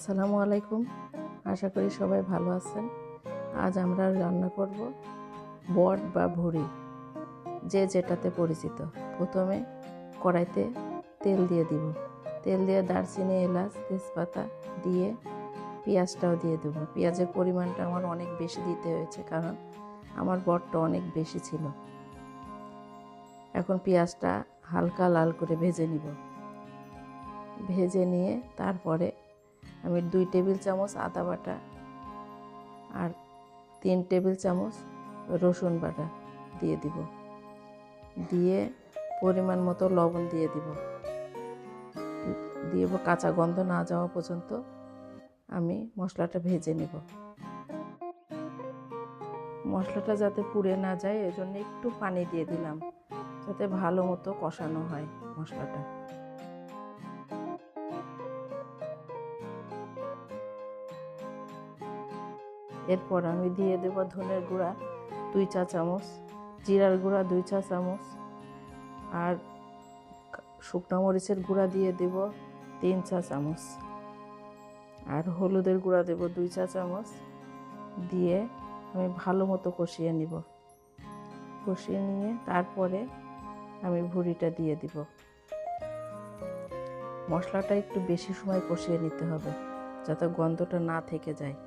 আসসালামু আলাইকুম। আশা করি সবাই ভালো আছেন। আজ আমরা রান্না করব বট বা ভুড়ি, যে যেটাতে পরিচিত। প্রথমে কড়াইতে তেল দিয়ে দিব। তেল দিয়ে দারচিনি, এলাচ, তেজপাতা দিয়ে পেঁয়াজটাও দিয়ে দেবো। পেঁয়াজের পরিমাণটা আমার অনেক বেশি দিতে হয়েছে, কারণ আমার বটটা অনেক বেশি ছিল। এখন পেঁয়াজটা হালকা লাল করে ভেজে নিব। ভেজে নিয়ে তারপরে আমি 2 টেবিল চামচ আদা বাটা আর 3 টেবিল চামচ রসুন বাটা দিয়ে দিব। দিয়ে পরিমাণ মতো লবণ দিয়ে দিব। কাঁচা গন্ধ না যাওয়া পর্যন্ত আমি মশলাটা ভেজে নিব। মশলাটা যাতে পুড়ে না যায়, এজন্য একটু পানি দিয়ে দিলাম, যাতে ভালো মতো কষানো হয় মশলাটা। এরপর আমি দিয়ে দেব ধনের গুঁড়া 2 চা চামচ, জিরার গুঁড়া 2 চা চামচ, আর শুকনো মরিচের গুঁড়া দিয়ে দেব 3 চা চামচ, আর হলুদের গুঁড়া দেব 2 চা চামচ। দিয়ে আমি ভালো মতো কষিয়ে নিব। কষিয়ে নিয়ে তারপরে আমি ভুড়িটা দিয়ে দিব। মশলাটা একটু বেশি সময় কষিয়ে নিতে হবে, যাতে গন্ধটা না থেকে যায়।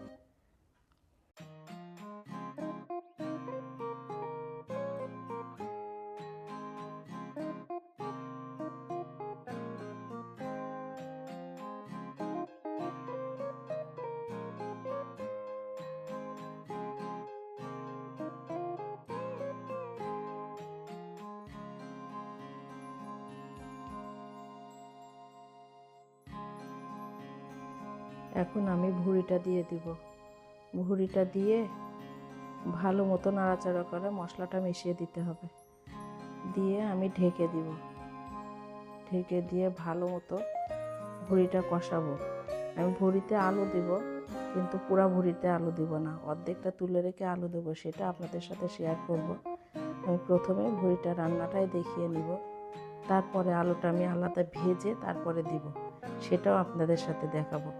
এখন আমি ভুড়িটা দিয়ে দিব। ভুড়িটা দিয়ে ভালো মতো নাড়াচাড়া করে মশলাটা মিশিয়ে দিতে হবে। দিয়ে আমি ঢেকে দিব। ঢেকে দিয়ে ভালো মতো ভুড়িটা কষাবো। আমি ভুড়িতে আলু দিব, কিন্তু পুরা ভুড়িতে আলু দিব না, অর্ধেকটা তুলে রেখে আলু দেবো। সেটা আপনাদের সাথে শেয়ার করব। আমি প্রথমে ভুড়িটা রান্নাটাই দেখিয়ে নিব, তারপরে আলুটা আমি আলাদা ভেজে তারপরে দিব, সেটাও আপনাদের সাথে দেখাবো।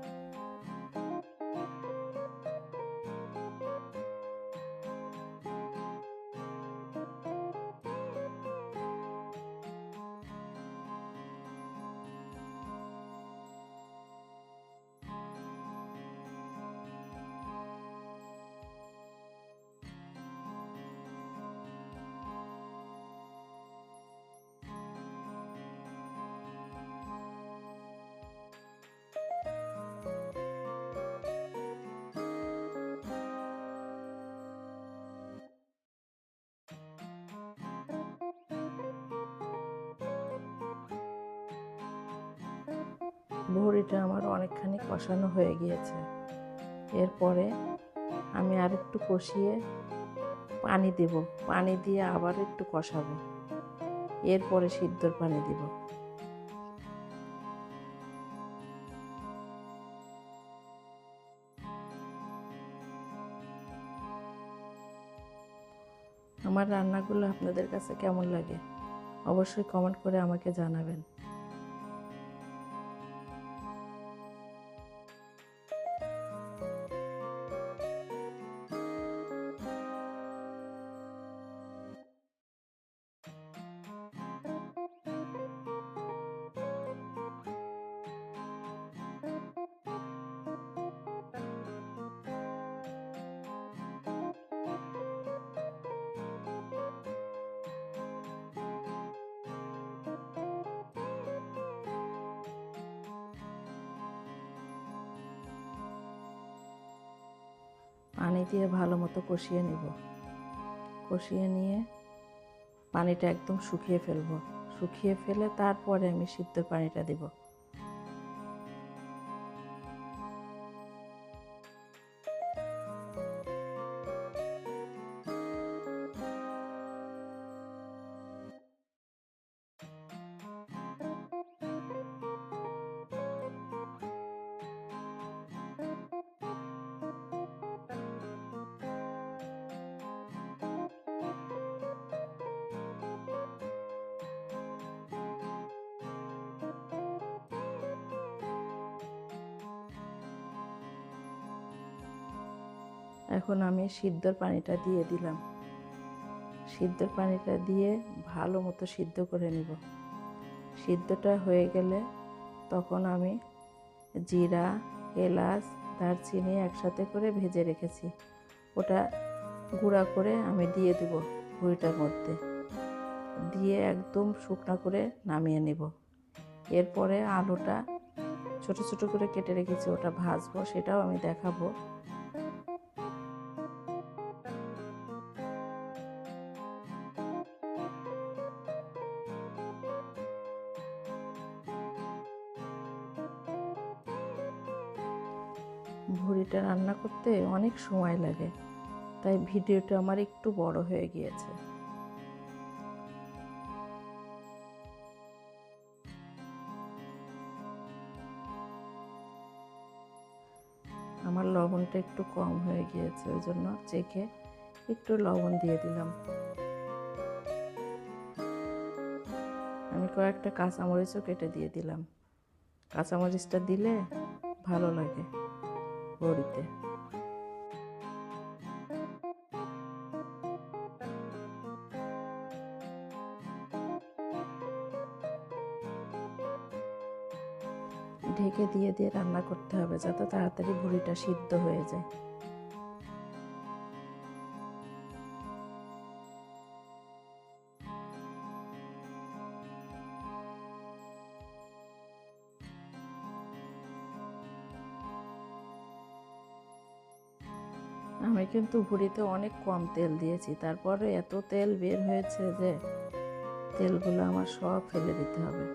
ভুড়িটা আমার অনেকখানি কষানো হয়ে গিয়েছে। এরপরে আমি আর একটু কষিয়ে পানি দেব। পানি দিয়ে আবার একটু কষাবো। এরপরে সিদ্ধর পানি দিব। আমার রান্নাগুলো আপনাদের কাছে কেমন লাগে অবশ্যই কমেন্ট করে আমাকে জানাবেন। পানি দিয়ে ভালো মতো কষিয়ে নিব। কষিয়ে নিয়ে পানিটা একদম শুকিয়ে ফেলবো। শুকিয়ে ফেলে তারপরে আমি সিদ্ধ পানিটা দিব। এখন আমি সিদ্ধর পানিটা দিয়ে দিলাম। সিদ্ধর পানিটা দিয়ে ভালো মতো সিদ্ধ করে নিব। সিদ্ধটা হয়ে গেলে তখন আমি জিরা, এলাচ, দারচিনি একসাথে করে ভেজে রেখেছি, ওটা গুঁড়া করে আমি দিয়ে দেব ভুঁড়িটার মধ্যে, দিয়ে একদম শুকনো করে নামিয়ে নেব। এরপরে আলুটা ছোট ছোট করে কেটে রেখেছি, ওটা ভাজবো, সেটাও আমি দেখাবো। ভুঁড়িটা রান্না করতে অনেক সময় লাগে, তাই ভিডিওটা আমার একটু বড় হয়ে গিয়েছে। আমার লবণটা একটু কম হয়ে গিয়েছে, ওই জন্য চেখে একটু লবণ দিয়ে দিলাম। আমি কয়েকটা কাঁচামরিচও কেটে দিয়ে দিলাম। কাঁচামরিচটা দিলে ভালো লাগে বড়িতে। ঢেকে দিয়ে দিয়ে রান্না করতে হবে, যাতে তাড়াতাড়ি ভুঁড়িটা সিদ্ধ হয়ে যায়। আমি কিন্তু ভুঁড়িতে অনেক কম তেল দিয়েছি, তারপরে এত তেল বের হয়েছে যে তেলগুলো আমার সব ফেলে দিতে হবে।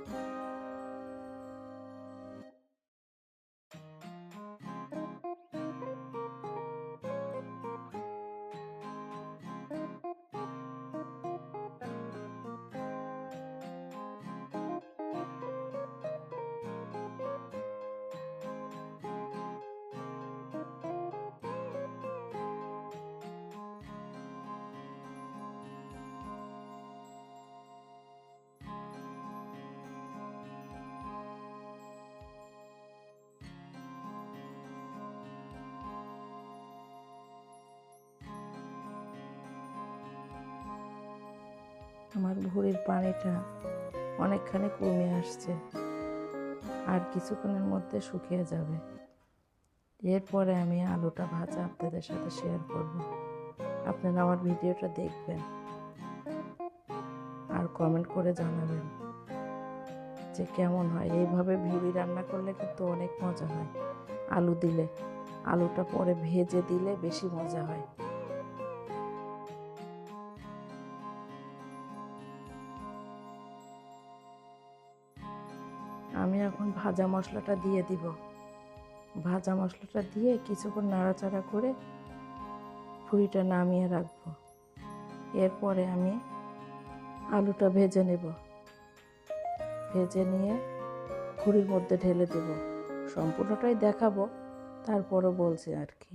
আমার ভুঁড়ির পানিটা অনেকখানি কমে আসছে, আর কিছুক্ষণের মধ্যে শুকিয়ে যাবে। এরপরে আমি আলুটা ভাজা আপনাদের সাথে শেয়ার করব। আপনারা আমার ভিডিওটা দেখবেন আর কমেন্ট করে জানাবেন যে কেমন হয়। এইভাবে ভুঁড়ি রান্না করলে কিন্তু অনেক মজা হয়। আলু দিলে, আলুটা পরে ভেজে দিলে বেশি মজা হয়। আমি এখন ভাজা মশলাটা দিয়ে দিব। ভাজা মশলাটা দিয়ে কিছুক্ষণ নাড়াচাড়া করে ভুঁড়িটা নামিয়ে রাখবো। এরপরে আমি আলুটা ভেজে নেব। ভেজে নিয়ে ভুঁড়ির মধ্যে ঢেলে দেব। সম্পূর্ণটাই দেখাবো, তারপরও বলছি আর কি।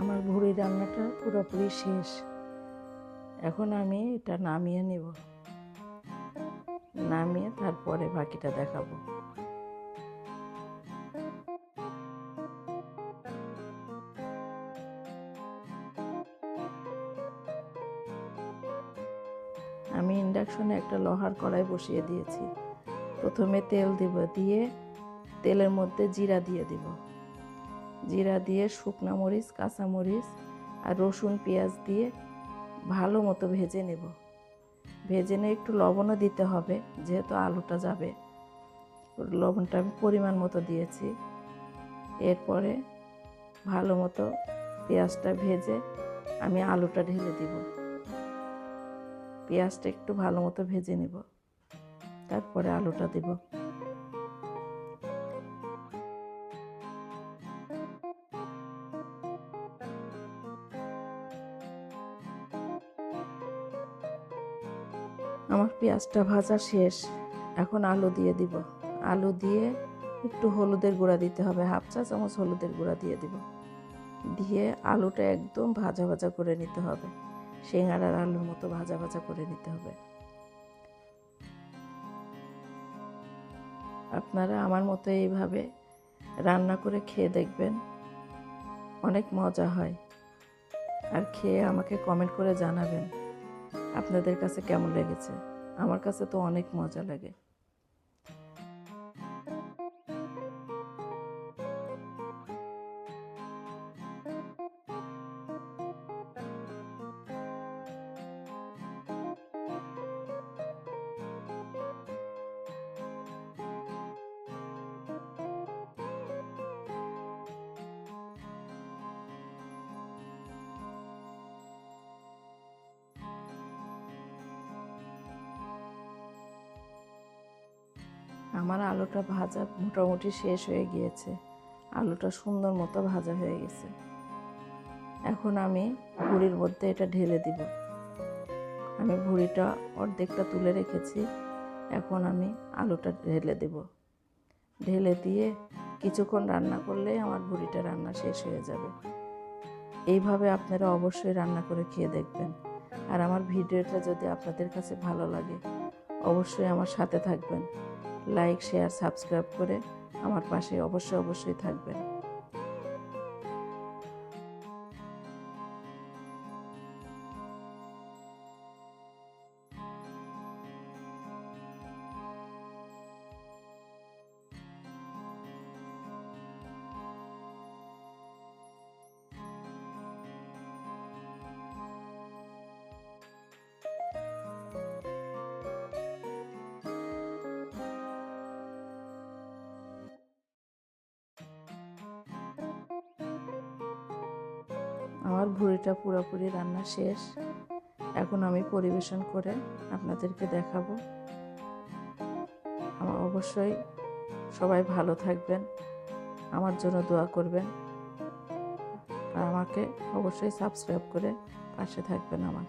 আমার ভুঁড়ি রান্নাটা পুরোপুরি শেষ। এখন আমি এটা নামিয়ে নেব। নামিয়ে তারপরে বাকিটা দেখাবো। আমি ইন্ডাকশনে একটা লোহার কড়াই বসিয়ে দিয়েছি। প্রথমে তেল দেব, দিয়ে তেলের মধ্যে জিরা দিয়ে দিব। জিরা দিয়ে শুকনো মরিচ, কাঁচা মরিচ আর রসুন, পেঁয়াজ দিয়ে ভালো মতো ভেজে নেব। ভেজে নিয়ে একটু লবণও দিতে হবে, যেহেতু আলুটা যাবে। লবণটা আমি পরিমাণ মতো দিয়েছি। এরপরে ভালো মতো পেঁয়াজটা ভেজে আমি আলুটা ঢেলে দিব। পেঁয়াজটা একটু ভালো মতো ভেজে নেব, তারপরে আলুটা দেব। আমার পেঁয়াজটা ভাজা শেষ, এখন আলু দিয়ে দিব। আলু দিয়ে একটু হলুদের গুঁড়া দিতে হবে, 1/2 চা চামচ হলুদের গুঁড়া দিয়ে দিব। দিয়ে আলুটা একদম ভাজা ভাজা করে নিতে হবে, সিঙ্গাড়ার আলুর মতো ভাজা ভাজা করে নিতে হবে। আপনারা আমার মতো এইভাবে রান্না করে খেয়ে দেখবেন, অনেক মজা হয়। আর খেয়ে আমাকে কমেন্ট করে জানাবেন আপনাদের কাছে কেমন লেগেছে। আমার কাছে তো অনেক মজা লাগে। আমার আলুটা ভাজা মোটামুটি শেষ হয়ে গিয়েছে, আলুটা সুন্দর মতো ভাজা হয়ে গেছে। এখন আমি ভুঁড়ির মধ্যে এটা ঢেলে দিব। আমি ভুঁড়িটা অর্ধেকটা তুলে রেখেছি, এখন আমি আলুটা ঢেলে দেব। ঢেলে দিয়ে কিছুক্ষণ রান্না করলেই আমার ভুঁড়িটা রান্না শেষ হয়ে যাবে। এইভাবে আপনারা অবশ্যই রান্না করে খেয়ে দেখবেন। আর আমার ভিডিওটা যদি আপনাদের কাছে ভালো লাগে অবশ্যই আমার সাথে থাকবেন, লাইক শেয়ার সাবস্ক্রাইব করে আমার পাশে অবশ্যই থাকবেন। আমার ভুঁড়িটা পুরোপুরি রান্না শেষ, এখন আমি পরিবেশন করে আপনাদেরকে দেখাবো। আমার অবশ্যই সবাই ভালো থাকবেন, আমার জন্য দোয়া করবেন, আর আমাকে অবশ্যই সাবস্ক্রাইব করে পাশে থাকবেন আমার।